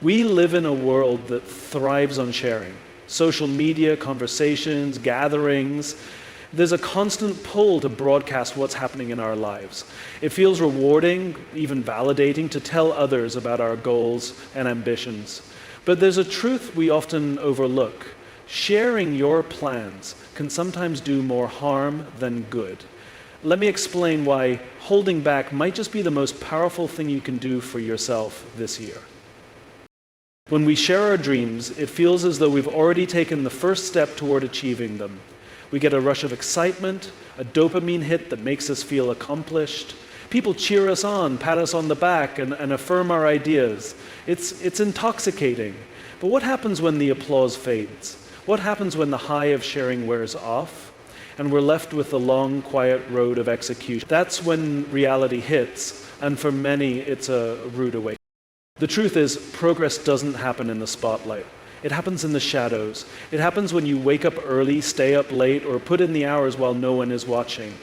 We live in a world that thrives on sharing. Social media, conversations, gatherings. There's a constant pull to broadcast what's happening in our lives. It feels rewarding, even validating, to tell others about our goals and ambitions. But there's a truth we often overlook. Sharing your plans can sometimes do more harm than good. Let me explain why holding back might just be the most powerful thing you can do for yourself this year. When we share our dreams, it feels as though we've already taken the first step toward achieving them. We get a rush of excitement, a dopamine hit that makes us feel accomplished. People cheer us on, pat us on the back, and affirm our ideas. It's intoxicating. But what happens when the applause fades? What happens when the high of sharing wears off, and we're left with the long, quiet road of execution? That's when reality hits, and for many, it's a rude awakening. The truth is, progress doesn't happen in the spotlight. It happens in the shadows. It happens when you wake up early, stay up late, or put in the hours while no one is watching.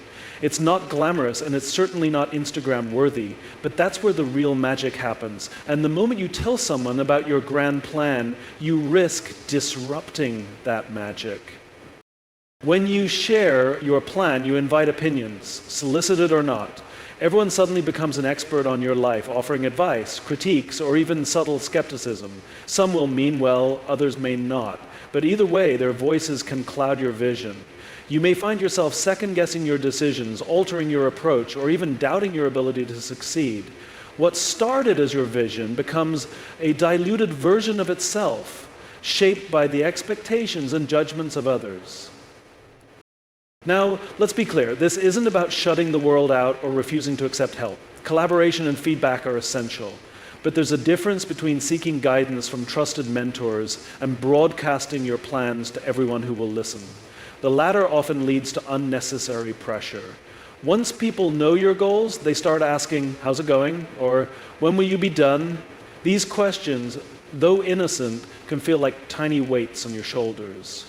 It's not glamorous, and it's certainly not Instagram worthy, but that's where the real magic happens. And the moment you tell someone about your grand plan, you risk disrupting that magic. When you share your plan, you invite opinions, solicited or not. Everyone suddenly becomes an expert on your life, offering advice, critiques, or even subtle skepticism. Some will mean well, others may not. But either way, their voices can cloud your vision. You may find yourself second-guessing your decisions, altering your approach, or even doubting your ability to succeed. What started as your vision becomes a diluted version of itself, shaped by the expectations and judgments of others. Now, let's be clear, this isn't about shutting the world out or refusing to accept help. Collaboration and feedback are essential. But there's a difference between seeking guidance from trusted mentors and broadcasting your plans to everyone who will listen. The latter often leads to unnecessary pressure. Once people know your goals, they start asking, "How's it going?" or "When will you be done?" These questions, though innocent, can feel like tiny weights on your shoulders.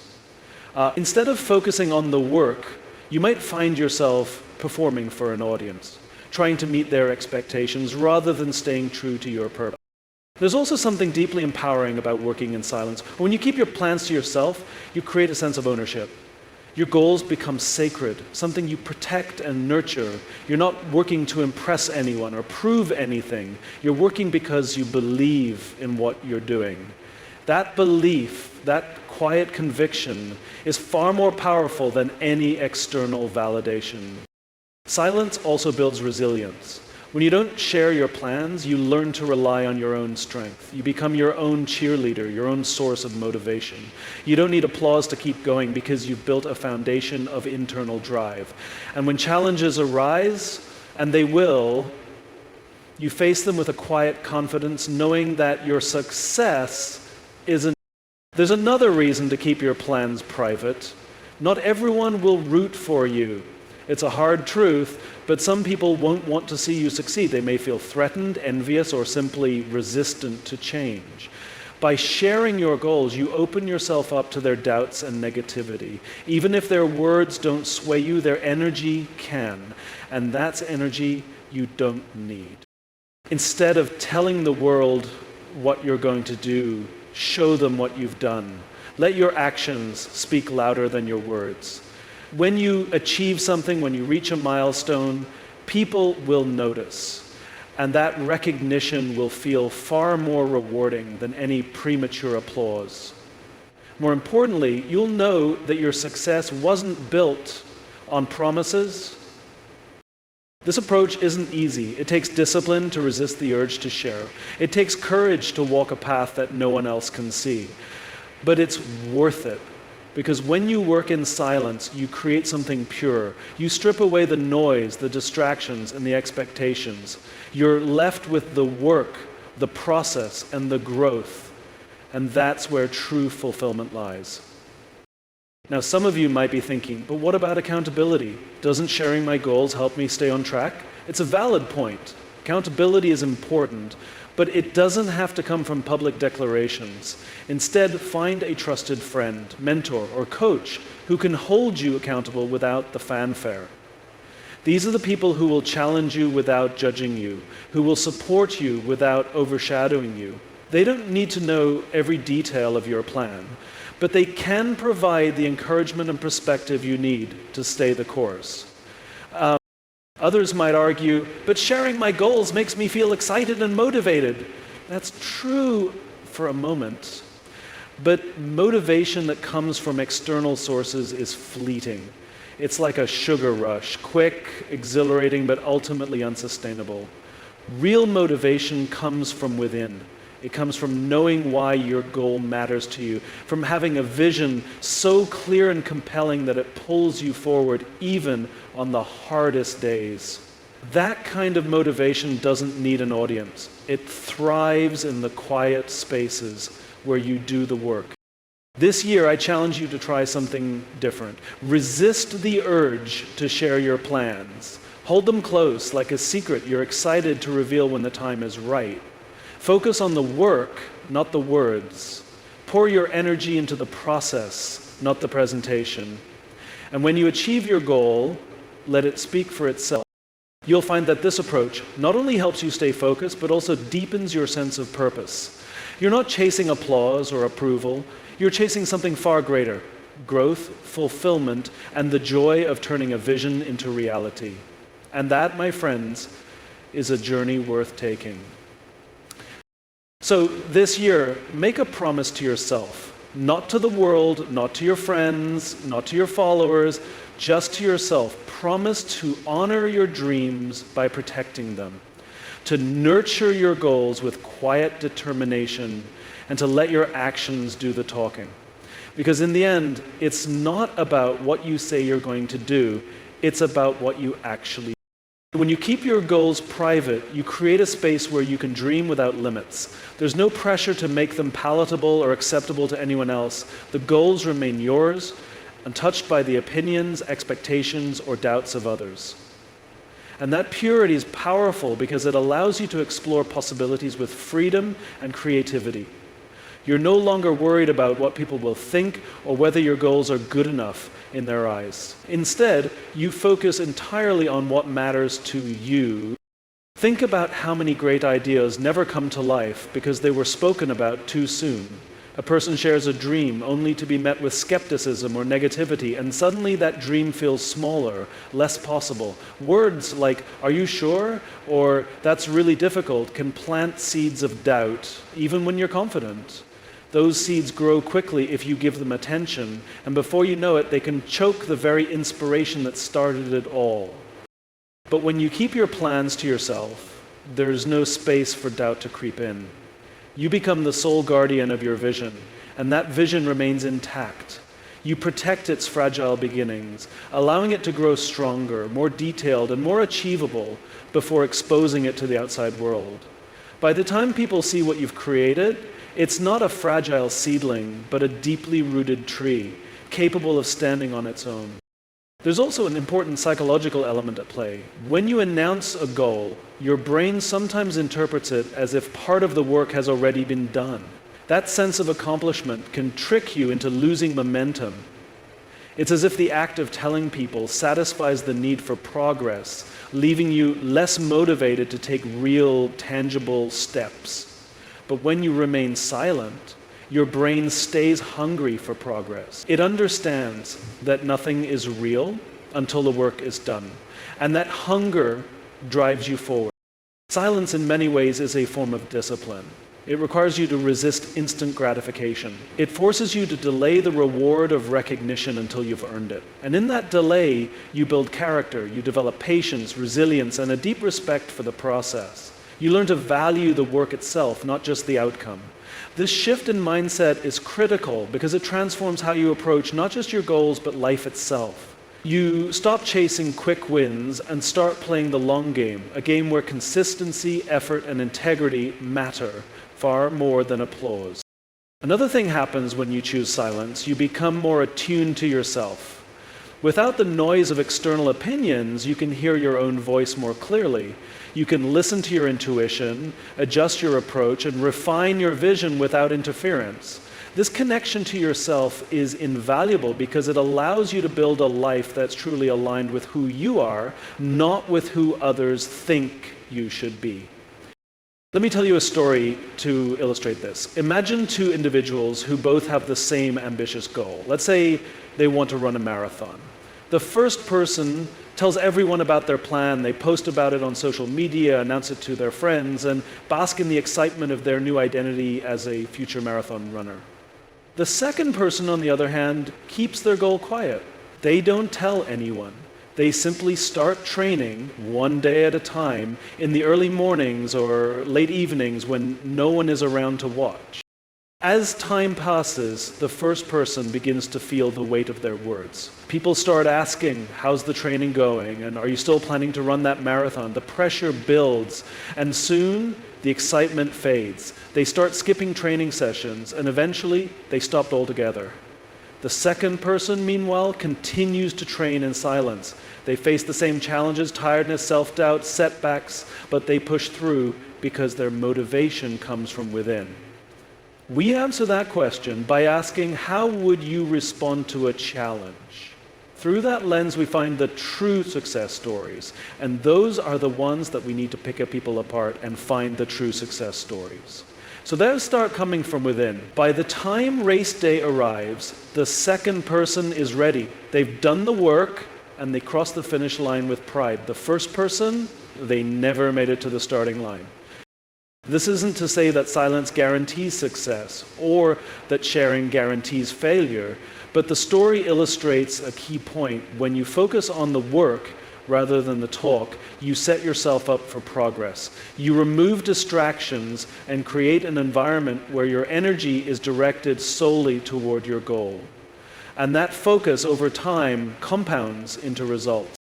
Instead of focusing on the work, you might find yourself performing for an audience, trying to meet their expectations rather than staying true to your purpose. There's also something deeply empowering about working in silence. When you keep your plans to yourself, you create a sense of ownership. Your goals become sacred, something you protect and nurture. You're not working to impress anyone or prove anything. You're working because you believe in what you're doing. That belief, that quiet conviction, is far more powerful than any external validation. Silence also builds resilience. When you don't share your plans, you learn to rely on your own strength. You become your own cheerleader, your own source of motivation. You don't need applause to keep going because you've built a foundation of internal drive. And when challenges arise, and they will, you face them with a quiet confidence, knowing that your success isn't. There's another reason to keep your plans private. Not everyone will root for you. It's a hard truth, but some people won't want to see you succeed. They may feel threatened, envious, or simply resistant to change. By sharing your goals, you open yourself up to their doubts and negativity. Even if their words don't sway you, their energy can. And that's energy you don't need. Instead of telling the world what you're going to do, show them what you've done. Let your actions speak louder than your words. When you achieve something, when you reach a milestone, people will notice. And that recognition will feel far more rewarding than any premature applause. More importantly, you'll know that your success wasn't built on promises. This approach isn't easy. It takes discipline to resist the urge to share. It takes courage to walk a path that no one else can see. But it's worth it. Because when you work in silence, you create something pure. You strip away the noise, the distractions, and the expectations. You're left with the work, the process, and the growth. And that's where true fulfillment lies. Now, some of you might be thinking, but what about accountability? Doesn't sharing my goals help me stay on track? It's a valid point. Accountability is important, but it doesn't have to come from public declarations. Instead, find a trusted friend, mentor, or coach who can hold you accountable without the fanfare. These are the people who will challenge you without judging you, who will support you without overshadowing you. They don't need to know every detail of your plan, but they can provide the encouragement and perspective you need to stay the course. Others might argue, but sharing my goals makes me feel excited and motivated. That's true for a moment, but motivation that comes from external sources is fleeting. It's like a sugar rush, quick, exhilarating, but ultimately unsustainable. Real motivation comes from within. It comes from knowing why your goal matters to you, from having a vision so clear and compelling that it pulls you forward even on the hardest days. That kind of motivation doesn't need an audience. It thrives in the quiet spaces where you do the work. This year, I challenge you to try something different. Resist the urge to share your plans. Hold them close, like a secret you're excited to reveal when the time is right. Focus on the work, not the words. Pour your energy into the process, not the presentation. And when you achieve your goal, let it speak for itself. You'll find that this approach not only helps you stay focused, but also deepens your sense of purpose. You're not chasing applause or approval. You're chasing something far greater: growth, fulfillment, and the joy of turning a vision into reality. And that, my friends, is a journey worth taking. So this year, make a promise to yourself, not to the world, not to your friends, not to your followers, just to yourself. Promise to honor your dreams by protecting them, to nurture your goals with quiet determination, and to let your actions do the talking. Because in the end, it's not about what you say you're going to do, it's about what you actually do. When you keep your goals private, you create a space where you can dream without limits. There's no pressure to make them palatable or acceptable to anyone else. The goals remain yours, untouched by the opinions, expectations, or doubts of others. And that purity is powerful because it allows you to explore possibilities with freedom and creativity. You're no longer worried about what people will think or whether your goals are good enough in their eyes. Instead, you focus entirely on what matters to you. Think about how many great ideas never come to life because they were spoken about too soon. A person shares a dream only to be met with skepticism or negativity, and suddenly that dream feels smaller, less possible. Words like, "Are you sure?" or "That's really difficult," can plant seeds of doubt, even when you're confident. Those seeds grow quickly if you give them attention, and before you know it, they can choke the very inspiration that started it all. But when you keep your plans to yourself, there's no space for doubt to creep in. You become the sole guardian of your vision, and that vision remains intact. You protect its fragile beginnings, allowing it to grow stronger, more detailed, and more achievable before exposing it to the outside world. By the time people see what you've created, it's not a fragile seedling, but a deeply rooted tree, capable of standing on its own. There's also an important psychological element at play. When you announce a goal, your brain sometimes interprets it as if part of the work has already been done. That sense of accomplishment can trick you into losing momentum. It's as if the act of telling people satisfies the need for progress, leaving you less motivated to take real, tangible steps. But when you remain silent, your brain stays hungry for progress. It understands that nothing is real until the work is done, and that hunger drives you forward. Silence in many ways is a form of discipline. It requires you to resist instant gratification. It forces you to delay the reward of recognition until you've earned it. And in that delay, you build character, you develop patience, resilience, and a deep respect for the process. You learn to value the work itself, not just the outcome. This shift in mindset is critical because it transforms how you approach not just your goals, but life itself. You stop chasing quick wins and start playing the long game, a game where consistency, effort, and integrity matter far more than applause. Another thing happens when you choose silence. You become more attuned to yourself. Without the noise of external opinions, you can hear your own voice more clearly. You can listen to your intuition, adjust your approach, and refine your vision without interference. This connection to yourself is invaluable because it allows you to build a life that's truly aligned with who you are, not with who others think you should be. Let me tell you a story to illustrate this. Imagine two individuals who both have the same ambitious goal. Let's say they want to run a marathon. The first person tells everyone about their plan, they post about it on social media, announce it to their friends, and bask in the excitement of their new identity as a future marathon runner. The second person, on the other hand, keeps their goal quiet. They don't tell anyone. They simply start training one day at a time in the early mornings or late evenings when no one is around to watch. As time passes, the first person begins to feel the weight of their words. People start asking, how's the training going? And are you still planning to run that marathon? The pressure builds, and soon the excitement fades. They start skipping training sessions, and eventually they stopped altogether. The second person, meanwhile, continues to train in silence. They face the same challenges, tiredness, self-doubt, setbacks, but they push through because their motivation comes from within. We answer that question by asking, how would you respond to a challenge? Through that lens, we find the true success stories, and those are the ones that we need to pick people apart and find the true success stories. So those start coming from within. By the time race day arrives, the second person is ready. They've done the work, and they cross the finish line with pride. The first person, they never made it to the starting line. This isn't to say that silence guarantees success or that sharing guarantees failure, but the story illustrates a key point. When you focus on the work rather than the talk, you set yourself up for progress. You remove distractions and create an environment where your energy is directed solely toward your goal. And that focus over time compounds into results.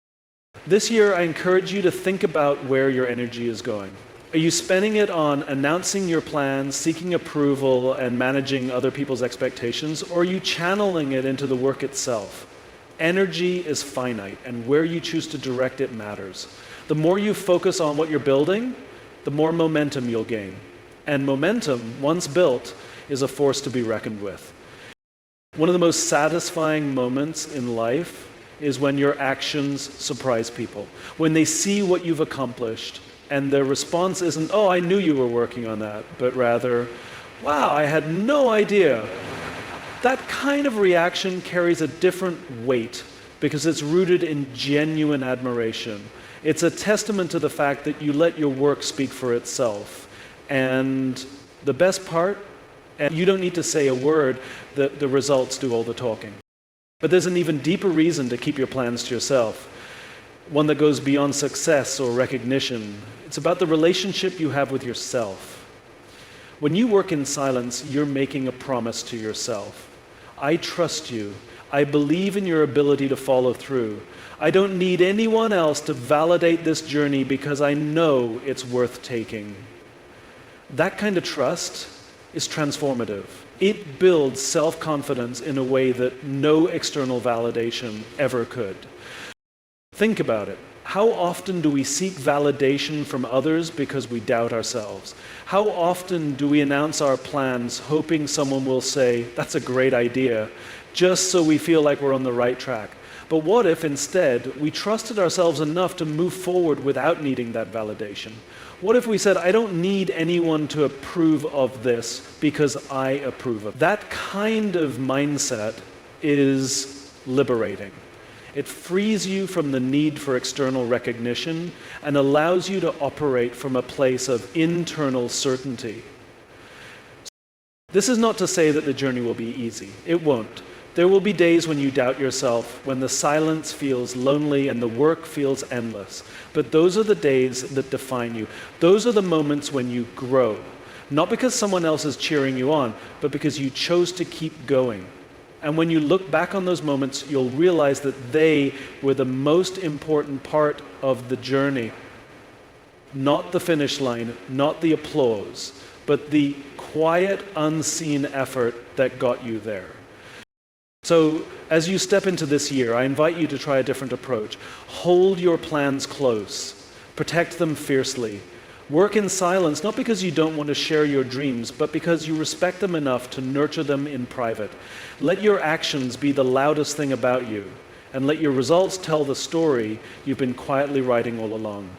This year, I encourage you to think about where your energy is going. Are you spending it on announcing your plans, seeking approval, and managing other people's expectations, or are you channeling it into the work itself? Energy is finite, and where you choose to direct it matters. The more you focus on what you're building, the more momentum you'll gain. And momentum, once built, is a force to be reckoned with. One of the most satisfying moments in life is when your actions surprise people. When they see what you've accomplished, and their response isn't, oh, I knew you were working on that, but rather, wow, I had no idea. That kind of reaction carries a different weight because it's rooted in genuine admiration. It's a testament to the fact that you let your work speak for itself. And the best part, and you don't need to say a word, the results do all the talking. But there's an even deeper reason to keep your plans to yourself, one that goes beyond success or recognition. It's about the relationship you have with yourself. When you work in silence, you're making a promise to yourself. I trust you. I believe in your ability to follow through. I don't need anyone else to validate this journey because I know it's worth taking. That kind of trust is transformative. It builds self-confidence in a way that no external validation ever could. Think about it. How often do we seek validation from others because we doubt ourselves? How often do we announce our plans hoping someone will say, that's a great idea, just so we feel like we're on the right track? But what if instead we trusted ourselves enough to move forward without needing that validation? What if we said, I don't need anyone to approve of this because I approve of it? That kind of mindset is liberating. It frees you from the need for external recognition and allows you to operate from a place of internal certainty. This is not to say that the journey will be easy. It won't. There will be days when you doubt yourself, when the silence feels lonely and the work feels endless. But those are the days that define you. Those are the moments when you grow. Not because someone else is cheering you on, but because you chose to keep going. And when you look back on those moments, you'll realize that they were the most important part of the journey. Not the finish line, not the applause, but the quiet, unseen effort that got you there. So as you step into this year, I invite you to try a different approach. Hold your plans close. Protect them fiercely. Work in silence, not because you don't want to share your dreams, but because you respect them enough to nurture them in private. Let your actions be the loudest thing about you, and let your results tell the story you've been quietly writing all along.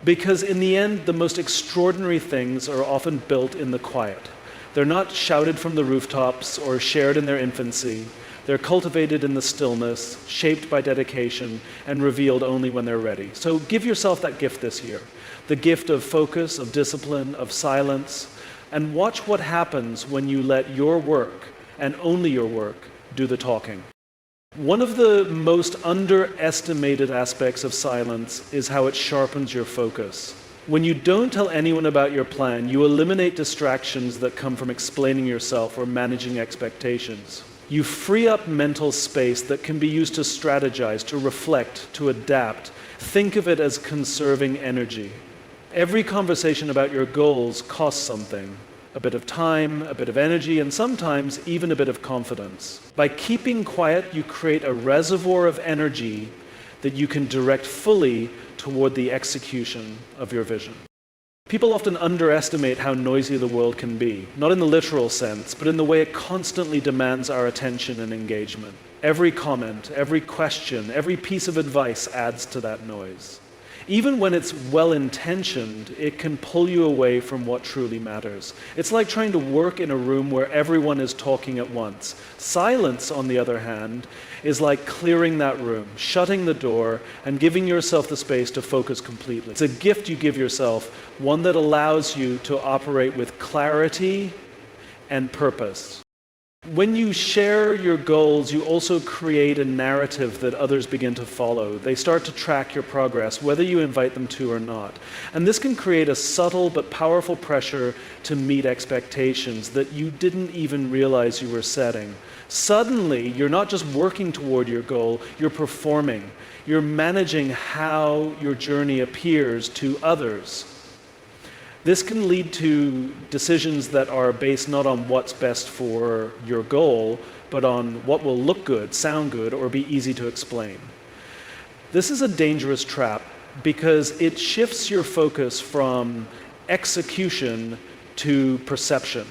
Because in the end, the most extraordinary things are often built in the quiet. They're not shouted from the rooftops or shared in their infancy. They're cultivated in the stillness, shaped by dedication, and revealed only when they're ready. So give yourself that gift this year. The gift of focus, of discipline, of silence, and watch what happens when you let your work, and only your work, do the talking. One of the most underestimated aspects of silence is how it sharpens your focus. When you don't tell anyone about your plan, you eliminate distractions that come from explaining yourself or managing expectations. You free up mental space that can be used to strategize, to reflect, to adapt. Think of it as conserving energy. Every conversation about your goals costs something. A bit of time, a bit of energy, and sometimes even a bit of confidence. By keeping quiet, you create a reservoir of energy that you can direct fully toward the execution of your vision. People often underestimate how noisy the world can be, not in the literal sense, but in the way it constantly demands our attention and engagement. Every comment, every question, every piece of advice adds to that noise. Even when it's well-intentioned, it can pull you away from what truly matters. It's like trying to work in a room where everyone is talking at once. Silence, on the other hand, is like clearing that room, shutting the door, and giving yourself the space to focus completely. It's a gift you give yourself, one that allows you to operate with clarity and purpose. When you share your goals, you also create a narrative that others begin to follow. They start to track your progress, whether you invite them to or not. And this can create a subtle but powerful pressure to meet expectations that you didn't even realize you were setting. Suddenly, you're not just working toward your goal, you're performing. You're managing how your journey appears to others. This can lead to decisions that are based not on what's best for your goal, but on what will look good, sound good, or be easy to explain. This is a dangerous trap because it shifts your focus from execution to perception.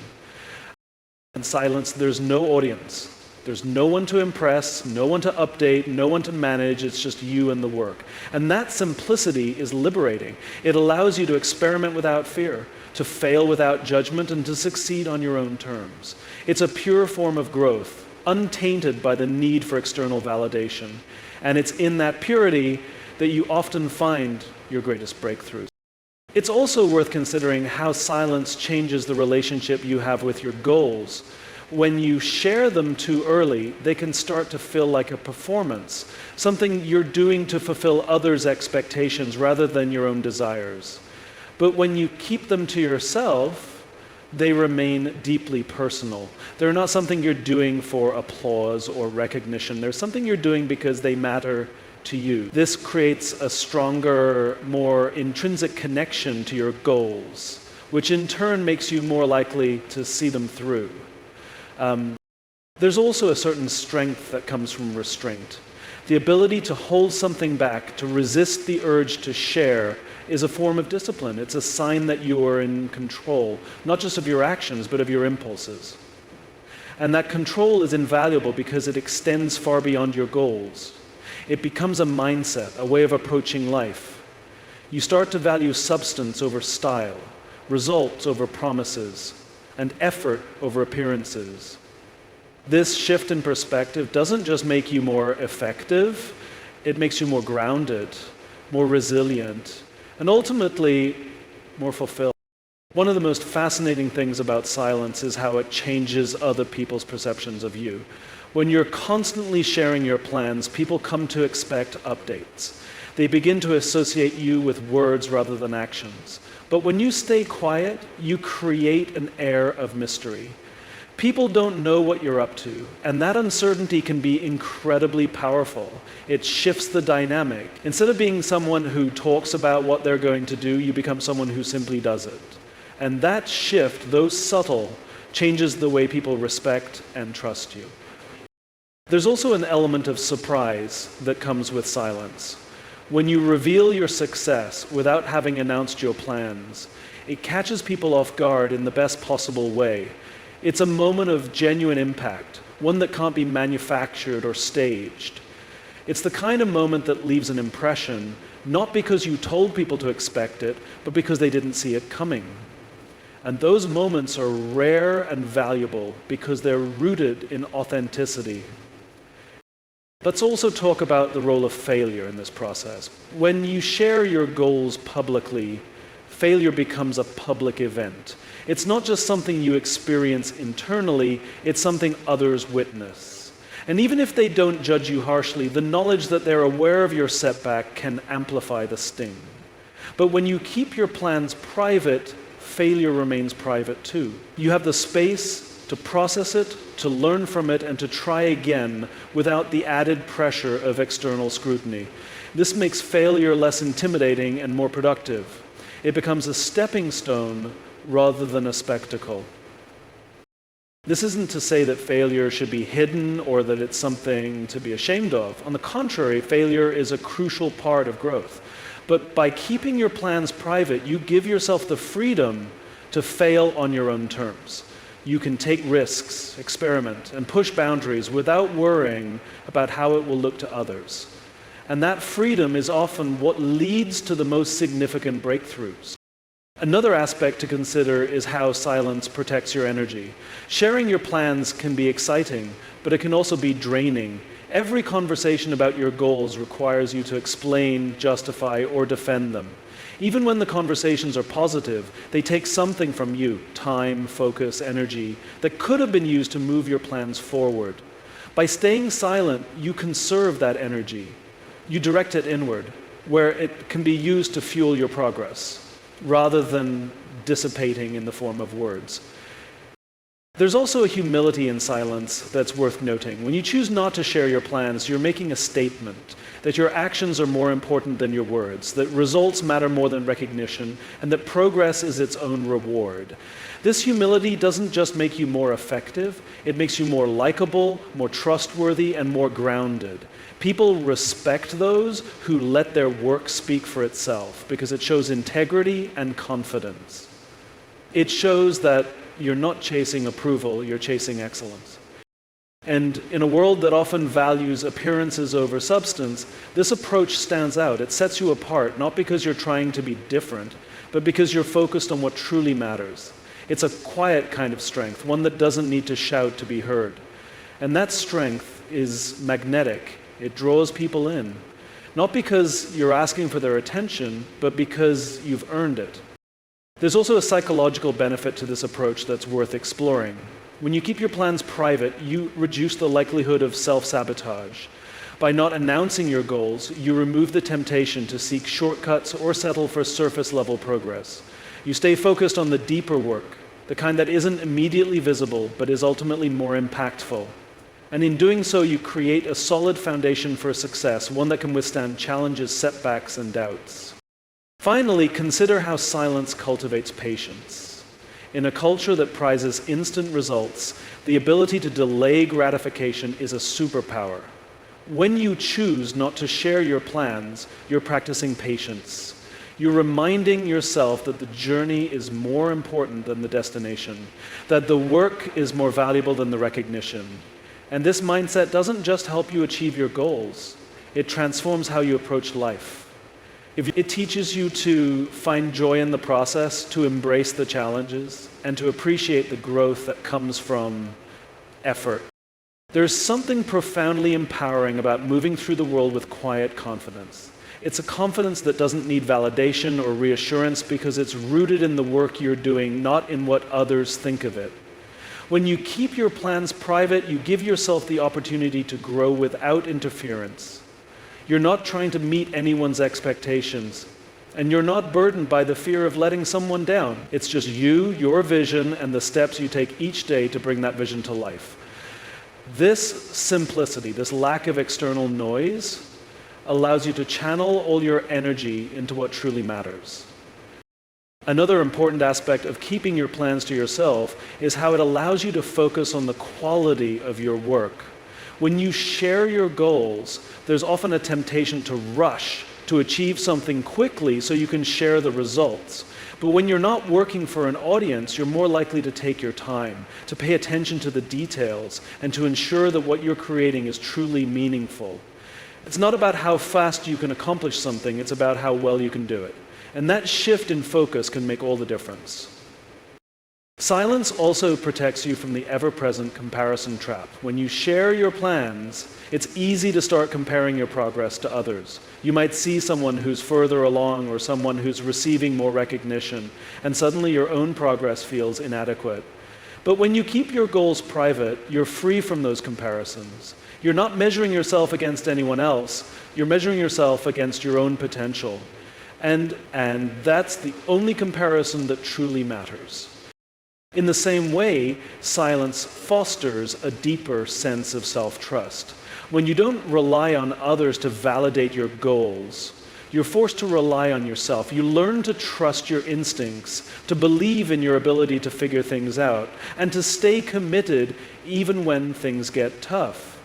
In silence, there's no audience. There's no one to impress, no one to update, no one to manage. It's just you and the work. And that simplicity is liberating. It allows you to experiment without fear, to fail without judgment, and to succeed on your own terms. It's a pure form of growth, untainted by the need for external validation. And it's in that purity that you often find your greatest breakthroughs. It's also worth considering how silence changes the relationship you have with your goals. When you share them too early, they can start to feel like a performance, something you're doing to fulfill others' expectations rather than your own desires. But when you keep them to yourself, they remain deeply personal. They're not something you're doing for applause or recognition. They're something you're doing because they matter to you. This creates a stronger, more intrinsic connection to your goals, which in turn makes you more likely to see them through. There's also a certain strength that comes from restraint. The ability to hold something back, to resist the urge to share, is a form of discipline. It's a sign that you are in control, not just of your actions, but of your impulses. And that control is invaluable because it extends far beyond your goals. It becomes a mindset, a way of approaching life. You start to value substance over style, results over promises, and effort over appearances. This shift in perspective doesn't just make you more effective, it makes you more grounded, more resilient, and ultimately more fulfilled. One of the most fascinating things about silence is how it changes other people's perceptions of you. When you're constantly sharing your plans, people come to expect updates. They begin to associate you with words rather than actions. But when you stay quiet, you create an air of mystery. People don't know what you're up to, and that uncertainty can be incredibly powerful. It shifts the dynamic. Instead of being someone who talks about what they're going to do, you become someone who simply does it. And that shift, though subtle, changes the way people respect and trust you. There's also an element of surprise that comes with silence. When you reveal your success without having announced your plans, it catches people off guard in the best possible way. It's a moment of genuine impact, one that can't be manufactured or staged. It's the kind of moment that leaves an impression, not because you told people to expect it, but because they didn't see it coming. And those moments are rare and valuable because they're rooted in authenticity. Let's also talk about the role of failure in this process. When you share your goals publicly, failure becomes a public event. It's not just something you experience internally, it's something others witness. And even if they don't judge you harshly, the knowledge that they're aware of your setback can amplify the sting. But when you keep your plans private, failure remains private too. You have the space to process it, to learn from it, and to try again without the added pressure of external scrutiny. This makes failure less intimidating and more productive. It becomes a stepping stone rather than a spectacle. This isn't to say that failure should be hidden or that it's something to be ashamed of. On the contrary, failure is a crucial part of growth. But by keeping your plans private, you give yourself the freedom to fail on your own terms. You can take risks, experiment, and push boundaries without worrying about how it will look to others. And that freedom is often what leads to the most significant breakthroughs. Another aspect to consider is how silence protects your energy. Sharing your plans can be exciting, but it can also be draining. Every conversation about your goals requires you to explain, justify, or defend them. Even when the conversations are positive, they take something from you, time, focus, energy, that could have been used to move your plans forward. By staying silent, you conserve that energy. You direct it inward, where it can be used to fuel your progress, rather than dissipating in the form of words. There's also a humility in silence that's worth noting. When you choose not to share your plans, you're making a statement that your actions are more important than your words, that results matter more than recognition, and that progress is its own reward. This humility doesn't just make you more effective, it makes you more likable, more trustworthy, and more grounded. People respect those who let their work speak for itself because it shows integrity and confidence. It shows that you're not chasing approval, you're chasing excellence. And in a world that often values appearances over substance, this approach stands out. It sets you apart, not because you're trying to be different, but because you're focused on what truly matters. It's a quiet kind of strength, one that doesn't need to shout to be heard. And that strength is magnetic. It draws people in, not because you're asking for their attention, but because you've earned it. There's also a psychological benefit to this approach that's worth exploring. When you keep your plans private, you reduce the likelihood of self-sabotage. By not announcing your goals, you remove the temptation to seek shortcuts or settle for surface-level progress. You stay focused on the deeper work, the kind that isn't immediately visible, but is ultimately more impactful. And in doing so, you create a solid foundation for success, one that can withstand challenges, setbacks, and doubts. Finally, consider how silence cultivates patience. In a culture that prizes instant results, the ability to delay gratification is a superpower. When you choose not to share your plans, you're practicing patience. You're reminding yourself that the journey is more important than the destination, that the work is more valuable than the recognition. And this mindset doesn't just help you achieve your goals, it transforms how you approach life. It teaches you to find joy in the process, to embrace the challenges, and to appreciate the growth that comes from effort. There's something profoundly empowering about moving through the world with quiet confidence. It's a confidence that doesn't need validation or reassurance because it's rooted in the work you're doing, not in what others think of it. When you keep your plans private, you give yourself the opportunity to grow without interference. You're not trying to meet anyone's expectations, and you're not burdened by the fear of letting someone down. It's just you, your vision, and the steps you take each day to bring that vision to life. This simplicity, this lack of external noise, allows you to channel all your energy into what truly matters. Another important aspect of keeping your plans to yourself is how it allows you to focus on the quality of your work. When you share your goals, there's often a temptation to rush, to achieve something quickly so you can share the results. But when you're not working for an audience, you're more likely to take your time, to pay attention to the details, and to ensure that what you're creating is truly meaningful. It's not about how fast you can accomplish something, it's about how well you can do it. And that shift in focus can make all the difference. Silence also protects you from the ever-present comparison trap. When you share your plans, it's easy to start comparing your progress to others. You might see someone who's further along or someone who's receiving more recognition, and suddenly your own progress feels inadequate. But when you keep your goals private, you're free from those comparisons. You're not measuring yourself against anyone else, you're measuring yourself against your own potential. And that's the only comparison that truly matters. In the same way, silence fosters a deeper sense of self-trust. When you don't rely on others to validate your goals, you're forced to rely on yourself. You learn to trust your instincts, to believe in your ability to figure things out, and to stay committed even when things get tough.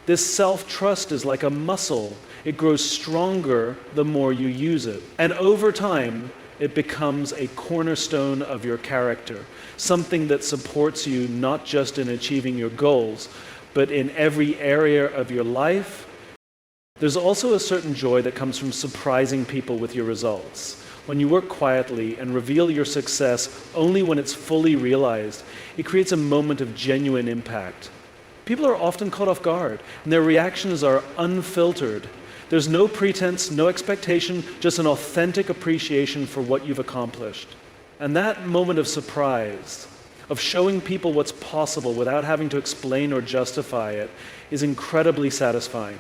This self-trust is like a muscle. It grows stronger the more you use it. And over time, it becomes a cornerstone of your character, something that supports you not just in achieving your goals, but in every area of your life. There's also a certain joy that comes from surprising people with your results. When you work quietly and reveal your success only when it's fully realized, it creates a moment of genuine impact. People are often caught off guard, and their reactions are unfiltered. There's no pretense, no expectation, just an authentic appreciation for what you've accomplished. And that moment of surprise, of showing people what's possible without having to explain or justify it, is incredibly satisfying.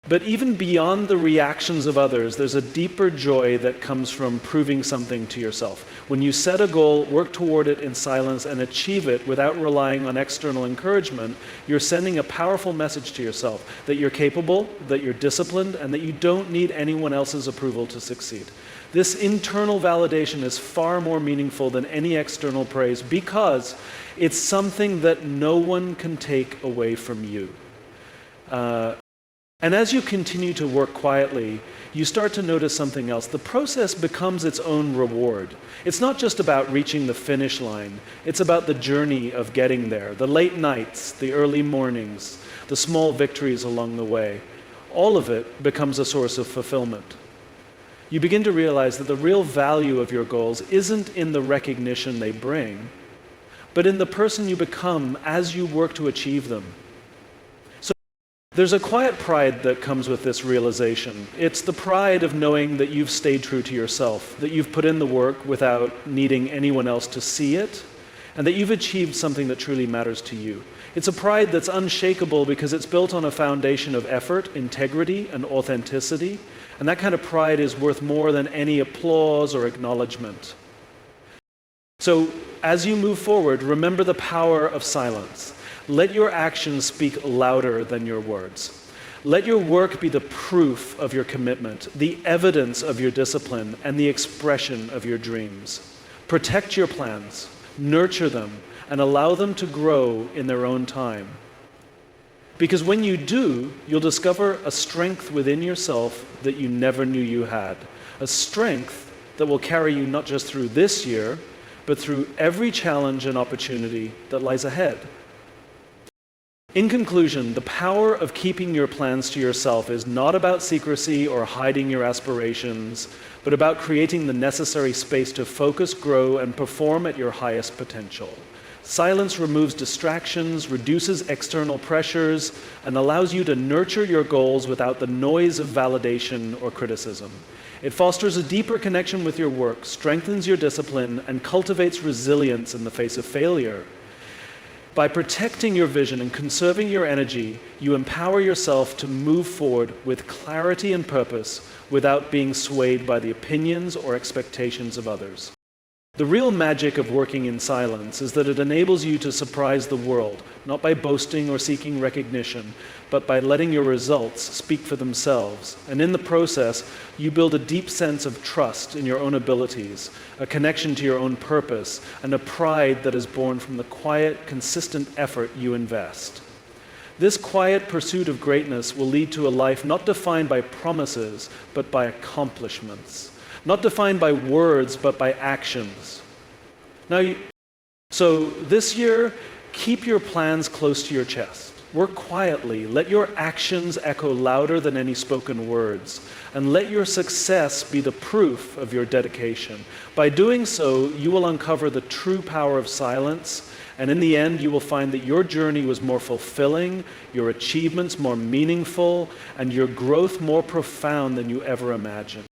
But even beyond the reactions of others, there's a deeper joy that comes from proving something to yourself. When you set a goal, work toward it in silence, and achieve it without relying on external encouragement, you're sending a powerful message to yourself that you're capable, that you're disciplined, and that you don't need anyone else's approval to succeed. This internal validation is far more meaningful than any external praise because it's something that no one can take away from you. And as you continue to work quietly, you start to notice something else. The process becomes its own reward. It's not just about reaching the finish line. It's about the journey of getting there, the late nights, the early mornings, the small victories along the way. All of it becomes a source of fulfillment. You begin to realize that the real value of your goals isn't in the recognition they bring, but in the person you become as you work to achieve them. There's a quiet pride that comes with this realization. It's the pride of knowing that you've stayed true to yourself, that you've put in the work without needing anyone else to see it, and that you've achieved something that truly matters to you. It's a pride that's unshakable because it's built on a foundation of effort, integrity, and authenticity, and that kind of pride is worth more than any applause or acknowledgement. So, as you move forward, remember the power of silence. Let your actions speak louder than your words. Let your work be the proof of your commitment, the evidence of your discipline, and the expression of your dreams. Protect your plans, nurture them, and allow them to grow in their own time. Because when you do, you'll discover a strength within yourself that you never knew you had. A strength that will carry you not just through this year, but through every challenge and opportunity that lies ahead. In conclusion, the power of keeping your plans to yourself is not about secrecy or hiding your aspirations, but about creating the necessary space to focus, grow, and perform at your highest potential. Silence removes distractions, reduces external pressures, and allows you to nurture your goals without the noise of validation or criticism. It fosters a deeper connection with your work, strengthens your discipline, and cultivates resilience in the face of failure. By protecting your vision and conserving your energy, you empower yourself to move forward with clarity and purpose without being swayed by the opinions or expectations of others. The real magic of working in silence is that it enables you to surprise the world, not by boasting or seeking recognition, but by letting your results speak for themselves. And in the process, you build a deep sense of trust in your own abilities, a connection to your own purpose, and a pride that is born from the quiet, consistent effort you invest. This quiet pursuit of greatness will lead to a life not defined by promises, but by accomplishments. Not defined by words, but by actions. So this year, keep your plans close to your chest. Work quietly. Let your actions echo louder than any spoken words. And let your success be the proof of your dedication. By doing so, you will uncover the true power of silence. And in the end, you will find that your journey was more fulfilling, your achievements more meaningful, and your growth more profound than you ever imagined.